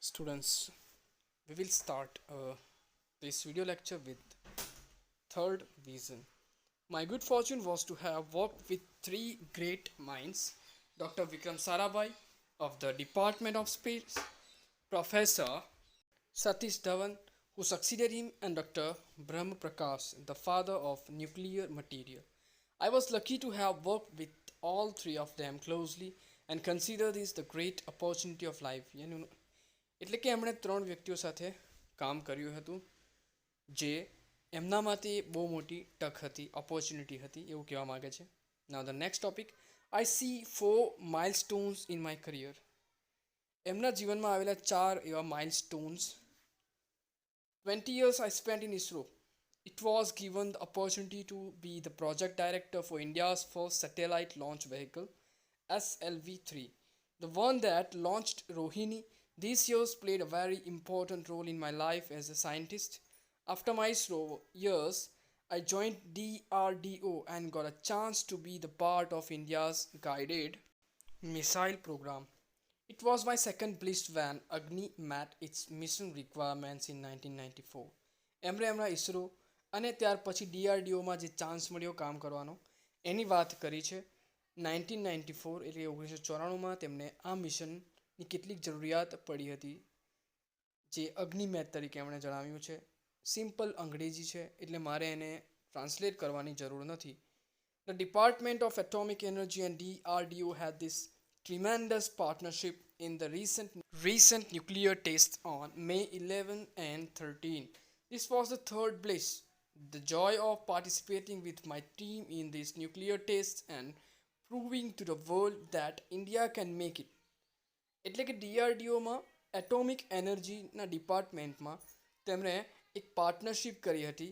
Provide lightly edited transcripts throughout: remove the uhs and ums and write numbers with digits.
Students, we will start this video lecture with third vision. My good fortune was to have worked with three great minds: Dr. Vikram Sarabhai of the Department of Space, Professor Satish Dhawan, who succeeded him, and Dr. Brahma Prakash, the father of nuclear material. I was lucky to have worked with all three of them closely and consider this the great opportunity of life. એટલે કે એમણે ત્રણ વ્યક્તિઓ સાથે કામ કર્યું હતું જે એમના માટે બહુ મોટી તક હતી, ઓપોર્ચ્યુનિટી હતી એવું કહેવા માગે છે. Now the next topic, I see 4 milestones in my career. એમના જીવનમાં આવેલા ચાર એવા milestones. 20 years I spent in ISRO. It was given the opportunity to be the project director for India's first satellite launch vehicle, SLV-3, the one that launched Rohini. These years played a very important role in my life as a scientist. After my ISRO years, I joined DRDO and got a chance to be the part of India's guided missile program. It was my second bliss when Agni met its mission requirements in 1994. એમણે એમના ઇસરો અને ત્યાર પછી ડીઆરડીઓમાં જે chance મળ્યો કામ કરવાનો એની વાત કરી છે. 1994 એટલે 1994માં તેમને આ મિશનની કેટલીક જરૂરિયાત પડી હતી જે અગ્નિમેટ તરીકે એમણે જણાવ્યું છે. સિમ્પલ અંગ્રેજી છે એટલે મારે એને ટ્રાન્સલેટ કરવાની જરૂર નથી. The Department of Atomic Energy and DRDO had this tremendous partnership in the recent nuclear tests on May 11 and 13. This was the third bliss. The joy of participating with my team in these nuclear tests and proving to the world that India can make it. એટલે કે ડીઆરડીઓમાં atomic એનર્જીના ડિપાર્ટમેન્ટમાં તેમણે એક partnership કરી હતી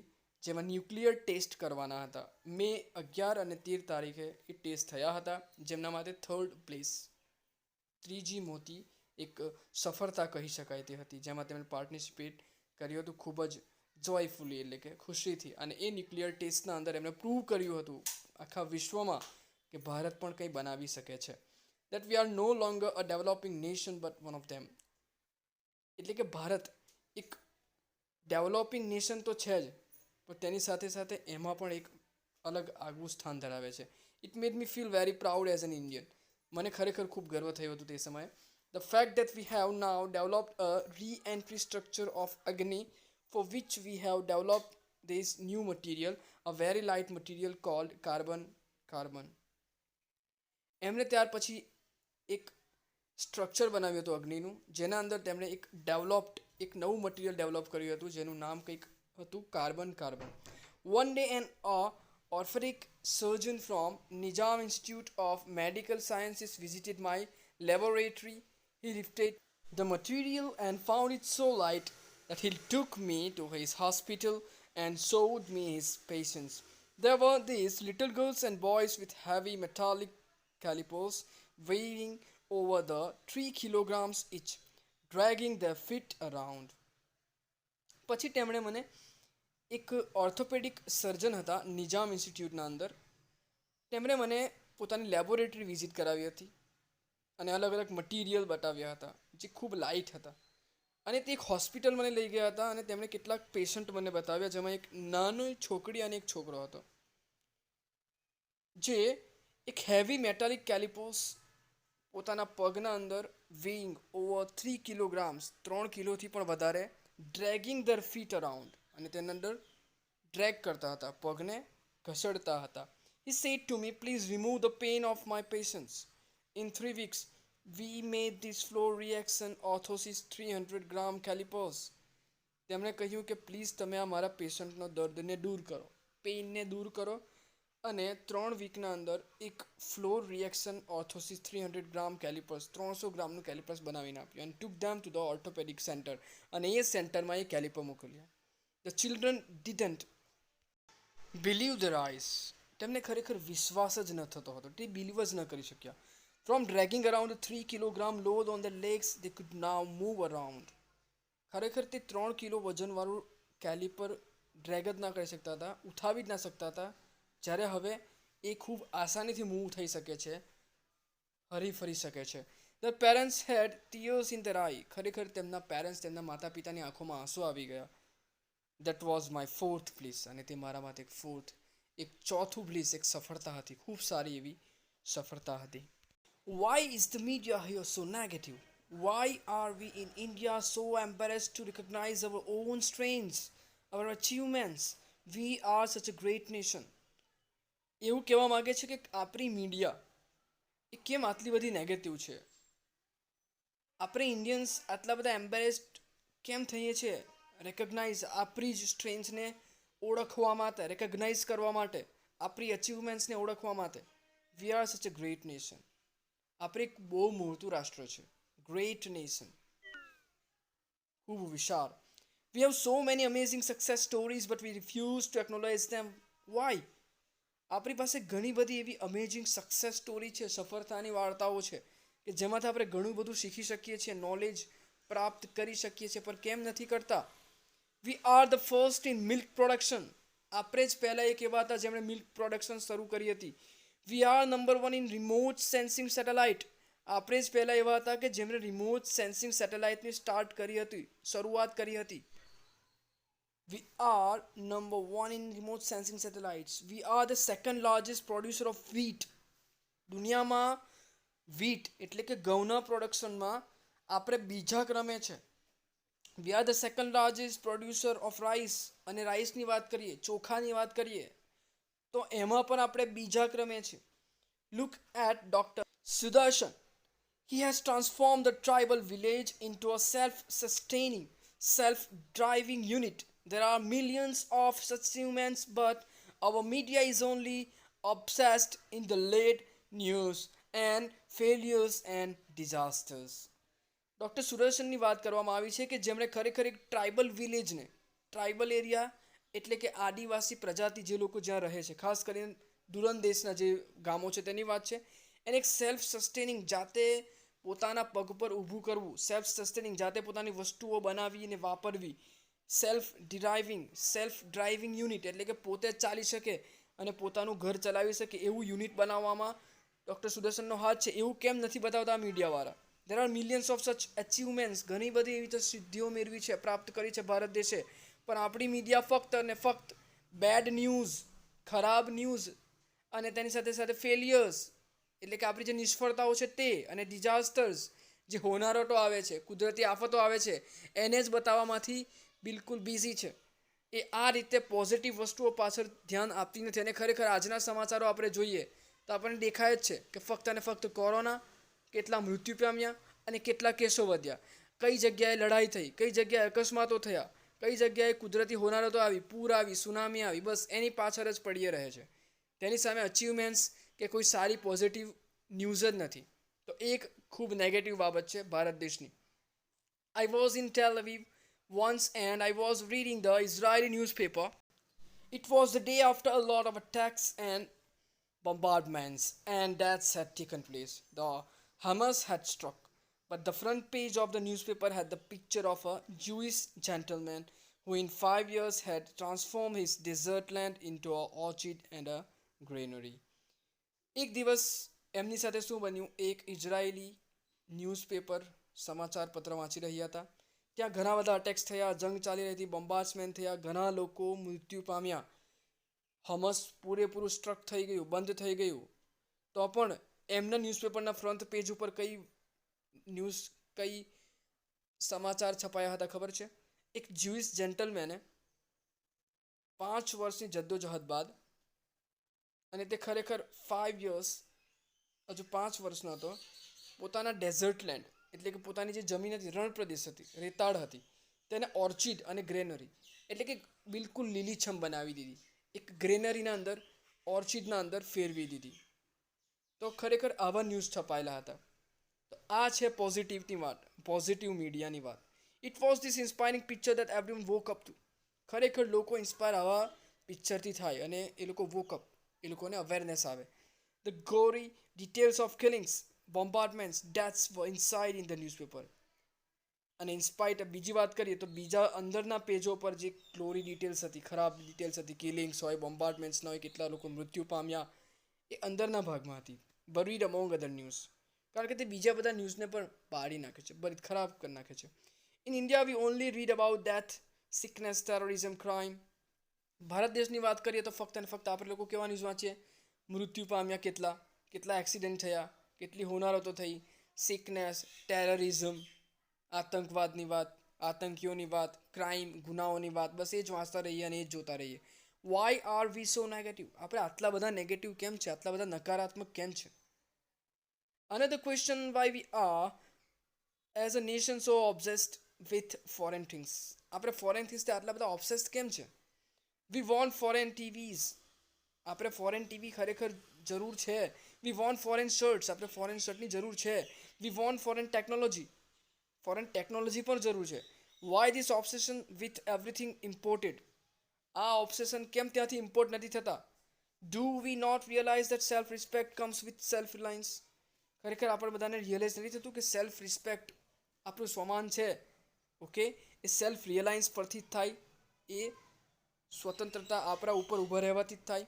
જેમાં nuclear test કરવાના હતા. મે 11 અને 13 તારીખે એ ટેસ્ટ થયા હતા જેમના માટે થર્ડ પ્લેસ, ત્રીજી મોટી એક સફળતા કહી શકાય તે હતી જેમાં તેમણે પાર્ટિસિપેટ કર્યું હતું ખૂબ જ જોયફુલી એટલે કે ખુશીથી. અને એ ન્યુક્લિયર ટેસ્ટના અંદર એમણે પ્રૂવ કર્યું હતું આખા વિશ્વમાં કે ભારત પણ કંઈ બનાવી શકે છે. that we are no longer a developing nation but one of them. એટલે કે ભારત એક ડેવલપિંગ નેશન તો છે જ પણ તેની સાથે સાથે એમાં પણ એક અલગ આગવું સ્થાન ધરાવે છે. It made me feel very proud as an Indian. મને ખરેખર ખૂબ ગર્વ થયો હતો તે સમયે. The fact that we have now developed a re-entry structure of Agni for which we have developed this new material, a very light material called carbon. એમણે ત્યાર પછી એક સ્ટ્રક્ચર બનાવ્યું હતું અગ્નિનું જેના અંદર તેમણે એક નવું મટીરિયલ ડેવલપ કર્યું હતું જેનું નામ કંઈક હતું carbon. One day an orthopedic surgeon from Nizam Institute of Medical Sciences visited my laboratory. He lifted the material and found it so light that he took me to his hospital and showed me his patients. There were these little girls and boys with heavy metallic calipers weighing over the 3 kilograms each, dragging their feet around. પછી તેમણે મને એક orthopaedic સર્જન હતા નિજામ ઇન્સ્ટિટ્યૂટના અંદર. તેમણે મને પોતાની laboratory visit કરાવી હતી અને અલગ અલગ મટીરિયલ બતાવ્યા હતા જે ખૂબ લાઇટ હતા. અને તે એક હોસ્પિટલ મને લઈ ગયા હતા અને તેમણે કેટલાક પેશન્ટ મને બતાવ્યા જેમાં એક નાની છોકરી અને એક છોકરો હતો જે એક હેવી મેટાલિક કેલિપોસ પોતાના પગના અંદર વેઇંગ ઓવર 3 કિલોગ્રામ્સ 3 કિલોથી પણ વધારે ડ્રેગિંગ ધર ફીટ અરાઉન્ડ અને તેના અંદર ડ્રેગ કરતા હતા, પગને ઘસડતા હતા. He said to me, please remove the pain of my patients. In 3 weeks, we made this flow reaction orthosis 300 gram calipers. તેમણે કહ્યું કે પ્લીઝ તમે આ મારા પેશન્ટનો દર્દને દૂર કરો, પેઇનને દૂર કરો અને 3 વીકના અંદર એક ફ્લોર રિએક્શન ઓર્થોસિસ 300 ગ્રામ કેલિપર્સ 300 ગ્રામનું કેલિપર્સ બનાવીને આપ્યું and took them to the orthopedic center. અને એ સેન્ટરમાં એ કેલિપર મોકલ્યા. The children didn't believe their eyes. તેમને ખરેખર વિશ્વાસ જ ન થતો હતો, તે બિલીવ જ ન કરી શક્યા. From dragging around a 3 kilogram load on their legs, they could now move around. ખરેખર તે 3 કિલો વજનવાળું કેલિપર ડ્રેગ જ ના કરી શકતા હતા, ઉઠાવી જ ના શકતા હતા, જ્યારે હવે એ ખૂબ આસાનીથી મૂવ થઈ શકે છે, હરી ફરી શકે છે. The parents had tears in their eye. ખરેખર તેમના પેરેન્ટ્સ, તેમના માતા પિતાની આંખોમાં આંસુ આવી ગયા. That was my fourth please. અને તે મારા માટે એક ફોર્થ, એક ચોથું પ્લીઝ, એક સફળતા હતી, ખૂબ સારી એવી સફળતા હતી. Why is the media here so negative? Why are we in India so embarrassed to recognize our own strengths, our achievements? We are such a great nation. એવું કહેવા માંગે છે કે આપણી મીડિયા એ કેમ આટલી બધી નેગેટિવ છે? આપણે ઇન્ડિયન્સ આટલા બધા એમ્બેરેસ્ડ કેમ થઈએ છીએ રેકગ્નાઇઝ આપણી જ સ્ટ્રેન્થને ઓળખવા માટે, રેકગ્નાઇઝ કરવા માટે, આપણી અચીવમેન્ટ્સને ઓળખવા માટે? વી આર સચ અ ગ્રેટ નેશન. આપણે એક બહુ મોટું રાષ્ટ્ર છે. ગ્રેટ નેશન, ખૂબ વિશાળ. We have so many amazing success stories but we refuse to acknowledge them. Why? આપણી પાસે ઘણી બધી એવી અમેઝિંગ સક્સેસ સ્ટોરી છે, સફળતાની વાર્તાઓ છે કે જેમાંથી આપણે ઘણું બધું શીખી શકીએ છીએ, નોલેજ પ્રાપ્ત કરી શકીએ છીએ, પણ કેમ નથી કરતા? We are the first in milk production. આપણે જ પહેલા એક એવા હતા જેમણે મિલ્ક પ્રોડક્શન શરૂ કરી હતી. We are number 1 in remote sensing satellite. આપણે જ પહેલા એવા હતા કે જેમણે રિમોટ સેન્સિંગ સેટેલાઇટની સ્ટાર્ટ કરી હતી, શરૂઆત કરી હતી. We are number 1 in remote sensing satellites. We are the second largest producer of wheat. દુનિયામાં wheat એટલે કે ઘઉંના પ્રોડક્શનમાં આપણે બીજા ક્રમે છે. We are the second largest producer of rice. અને રાઈસની વાત કરીએ, ચોખાની વાત કરીએ, તો એમાં પણ આપણે બીજા ક્રમે છે. Look at Dr. Sudarshan. He has transformed the tribal village into a self-sustaining, self-driving unit. There are millions of such achievements, but our media is only obsessed in the late news and failures and disasters. Doctor સુદર્શનની વાત કરવામાં આવી છે કે જેમણે ખરેખર એક tribal વિલેજને, tribal area એટલે કે આદિવાસી પ્રજાતિ જે લોકો જ્યાં રહે છે, ખાસ કરીને દુરન દેશના જે ગામો છે તેની વાત છે, એને એક સેલ્ફ સસ્ટેનિંગ, જાતે પોતાના પગ પર ઊભું કરવું, સેલ્ફ સસ્ટેનિંગ, જાતે પોતાની વસ્તુઓ બનાવી અને વાપરવી, સેલ્ફ ડ્રાઇવિંગ યુનિટ એટલે કે પોતે જ ચાલી શકે અને પોતાનું ઘર ચલાવી શકે એવું યુનિટ બનાવવામાં ડૉક્ટર સુદર્શનનો હાથ છે. એવું કેમ નથી બતાવતા મીડિયાવાળા? There are millions of such achievements. ઘણી બધી એવી તો સિદ્ધિઓ મેળવી છે, પ્રાપ્ત કરી છે ભારત દેશે, પણ આપણી મીડિયા ફક્ત અને ફક્ત બેડ ન્યૂઝ, ખરાબ ન્યૂઝ અને તેની સાથે સાથે ફેલિયર્સ એટલે કે આપણી જે નિષ્ફળતાઓ છે તે અને ડિઝાસ્ટર્સ, જે હોનારતો આવે છે, કુદરતી આફતો આવે છે, એને જ બતાવવામાંથી બિલકુલ બિઝી છે. એ આ રીતે પોઝિટિવ વસ્તુઓ પાછળ ધ્યાન આપતી નથી. અને ખરેખર આજના સમાચારો આપણે જોઈએ તો આપણને દેખાય જ છે કે ફક્ત અને ફક્ત કોરોના, કેટલા મૃત્યુ પામ્યા અને કેટલા કેસો વધ્યા, કઈ જગ્યાએ લડાઈ થઈ, કઈ જગ્યાએ અકસ્માતો થયા, કઈ જગ્યાએ કુદરતી હોનારતો આવી, પૂર આવી, સુનામી આવી, બસ એની પાછળ જ પડીએ રહે છે. તેની સામે અચીવમેન્ટ્સ કે કોઈ સારી પોઝિટિવ ન્યૂઝ જ નથી. તો એક ખૂબ નેગેટિવ બાબત છે ભારત દેશની. I was in Tel Aviv once and I was reading the Israeli newspaper. It was the day after a lot of attacks and bombardments and deaths had taken place. The Hamas had struck, but the front page of the newspaper had the picture of a Jewish gentleman who in 5 years had transformed his desert land into an orchard and a granary. એક દિવસ એમની સાથે શું બન્યું? એક ઇઝરાયેલી newspaper, સમાચાર પત્ર વાંચી રહ્યા હતા. ત્યાં ઘણા બધા અટેક્સ થયા, જંગ ચાલી રહી હતી, બોમ્બાર્ડમેન્ટ થયા, ઘણા લોકો મૃત્યુ પામ્યા, હમસ પૂરેપૂરું સ્ટ્રક થઈ ગયું, બંધ થઈ ગયું. તો પણ એમના ન્યૂઝપેપરના ફ્રન્ટ પેજ ઉપર કઈ સમાચાર છપાયા હતા ખબર છે? એક જ્યુઇશ જેન્ટલમેને 5 વર્ષની જદ્દોજહદ બાદ, અને તે ખરેખર 5 years, હજુ 5 વર્ષનો હતો, પોતાના ડેઝર્ટ લેન્ડ એટલે કે પોતાની જે જમીન હતી, રણ પ્રદેશ હતી, રેતાળ હતી, તેને ઓર્ચિડ અને ગ્રેનરી એટલે કે બિલકુલ લીલીછમ બનાવી દીધી. એક ગ્રેનરીના અંદર, ઓર્ચિડના અંદર ફેરવી દીધી. તો ખરેખર આવા ન્યૂઝ છપાયેલા હતા. તો આ છે પોઝિટિવની વાત, પોઝિટિવ મીડિયાની વાત. It was this inspiring picture that everyone woke up to. ખરેખર લોકો ઇન્સ્પાયર આવા પિક્ચરથી થાય અને એ લોકો વોકઅપ, એ લોકોને અવેરનેસ આવે. The gory details of killings, bombardments, deaths were inside in the newspaper. અને ઇન્સ્પાઇટ બીજી વાત કરીએ તો બીજા અંદરના પેજો પર જે ગ્લોરી ડિટેલ્સ હતી, ખરાબ ડિટેલ્સ હતી, કિલિંગ્સ હોય, બોમ્બાર્ડમેન્ટ્સના હોય, કેટલા લોકો મૃત્યુ પામ્યા, એ અંદરના ભાગમાં હતી, buried among other news. કારણ કે તે બીજા બધા ન્યૂઝને પણ પાડી નાખે છે, બરી ખરાબ કરી નાખે છે. In India we only read about death, sickness, terrorism, crime. Bharat દેશની વાત કરીએ તો ફક્ત અને ફક્ત આપણે લોકો કેવા ન્યૂઝ વાંચીએ? મૃત્યુ પામ્યા કેટલા, કેટલા એક્સિડન્ટ થયા, કેટલી હોનારતો થઈ, સિકનેસ, ટેરરિઝમ, આતંકવાદની વાત, આતંકીઓની વાત, ક્રાઇમ, ગુનાઓની વાત, બસ એ જ વાંચતા રહીએ અને એ જ જોતા રહીએ. Why are V so negative? આપણે આટલા બધા નેગેટિવ કેમ છે, આટલા બધા નકારાત્મક કેમ છે? Another question, why we are as a nation so obsessed with foreign things? આપણે ફોરેન થિંગ્સ આટલા બધા ઓબ્સેસ્ડ કેમ છે? We want foreign TVs. આપણે ફોરેન ટીવી ખરેખર જરૂર છે. We want foreign shirts. આપણે ફોરેન શર્ટની જરૂર છે. We want foreign technology. Foreign technology પણ જરૂર છે. Why this obsession with everything imported? આ ઓબ્સેશન કેમ ત્યાંથી ઇમ્પોર્ટ નથી થતા? Do we not realise that self respect comes with self reliance? ખરેખર આપણે બધાને રિયલાઇઝ નથી થતું કે સેલ્ફ રિસ્પેક્ટ આપણું સ્વમાન છે, ઓકે, એ સેલ્ફ રિયલાયન્સ પરથી જ થાય. એ સ્વતંત્રતા આપણા ઉપર ઊભા રહેવાથી જ થાય.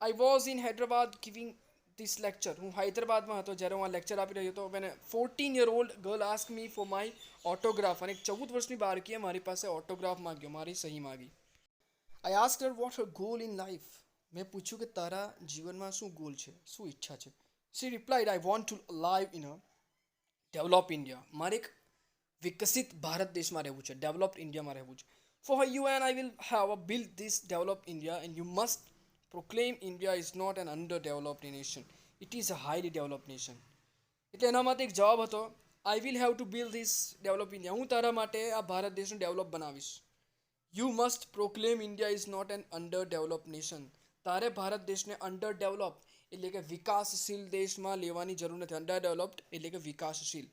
આઈ was in Hyderabad giving this lecture. હું હૈદરાબાદમાં હતો જ્યારે હું આ લેક્ચર આપી રહ્યો હતો. મેં 14-year-old girl ask me for my autograph. અને 14 વર્ષની બાળકીએ મારી પાસે ઓટોગ્રાફ માંગ્યો, મારી સહી માંગી. I asked her what her goal in life. મેં પૂછ્યું કે તારા જીવનમાં શું ગોલ છે, શું ઈચ્છા છે? She replied, I want to live in a develop India. મારે એક વિકસિત ભારત દેશમાં રહેવું છે, ડેવલપ્ડ ઇન્ડિયામાં રહેવું છે. For you and I will have built this developed India, and you must proclaim India is not an underdeveloped nation. It is a highly developed nation. એટલે એના માટે એક જવાબ હતો, I will have to build this develop India. હું તારા માટે આ ભારત દેશને ડેવલપ બનાવીશ. You must proclaim India is not an under develop nation. તારે ભારત દેશને અંડર ડેવલપ એટલે કે વિકાસશીલ દેશમાં લેવાની જરૂર નથી. અંડર ડેવલપ્ડ એટલે કે વિકાસશીલ.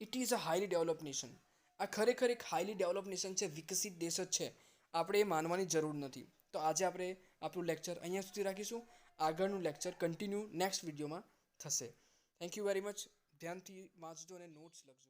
It is a highly develop nation. આ ખરેખર એક હાઈલી ડેવલપ નેશન છે, વિકસિત દેશ જ છે. આપણે એ માનવાની જરૂર નથી. તો આજે આપણે આપણું લેક્ચર અહીંયા સુધી રાખીશું. આગળનું લેક્ચર કન્ટિન્યુ નેક્સ્ટ વિડીયોમાં થશે. Thank you very much. ધ્યાનથી વાંચજો અને નોટ્સ લખજો.